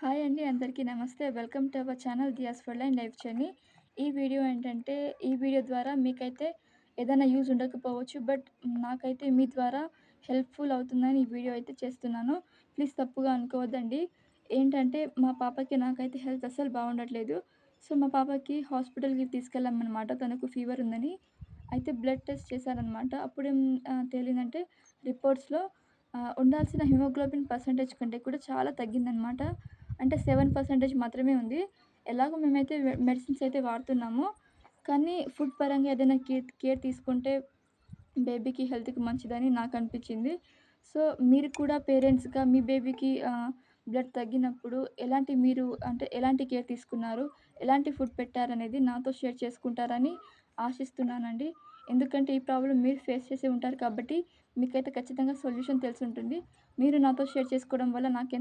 Hi అండి. అందరికీ నమస్తే. Welcome to our channel 'diyas for line life journey'. ఈ వీడియో ఏంటంటే, ఈ వీడియో ద్వారా మీకైతే ఏదైనా యూజ్ ఉండకపోవచ్చు. బట్ నాకైతే మీ ద్వారా హెల్ప్‌ఫుల్ అవుతుందని ఈ వీడియో అయితే చేస్తున్నాను. ప్లీజ్ తప్పుగా అనుకోవద్దండి. ఏంటంటే, మా పాపకి నాకైతే హెల్త్ అస్సలు బాగుండట్లేదు. సో, మా పాపకి హాస్పిటల్‌కి తీసుకెళ్ళామనమాట. తనకు ఫీవర్ ఉందని. అయితే బ్లడ్ టెస్ట్ చేశారనమాట. అప్పుడేం తేలిందంటే రిపోర్ట్స్‌లో ఉండాల్సిన హిమోగ్లోబిన్ పర్సెంటేజ్ కంటే కూడా చాలా తగ్గిందనమాట. అంటే 7% మాత్రమే ఉంది. ఎలాగో మేమైతే మెడిసిన్స్ అయితే వాడుతున్నాము. కానీ ఫుడ్ పరంగా ఏదైనా కేర్ తీసుకుంటే బేబీకి హెల్త్‌కి మంచిదని నాకనిపిచ్చింది. సో, మీరు కూడా పేరెంట్స్‌గా మీ బేబీకి బ్లడ్ తగ్గినప్పుడు ఎలాంటి కేర్ తీసుకున్నారు? ఎలాంటి ఫుడ్ పెట్టారనేది నాతో షేర్ చేసుకుంటారని ఆశిస్తున్నానండి. ఎందుకంటే ఈ ప్రాబ్లమ్ మీరు ఫేస్ చేసి ఉంటారు కాబట్టి మీకైతే ఖచ్చితంగా సొల్యూషన్ తెలిసుంటుంది. మీరు నాతో షేర్ చేసుకోవడం వల్ల నాకెంతో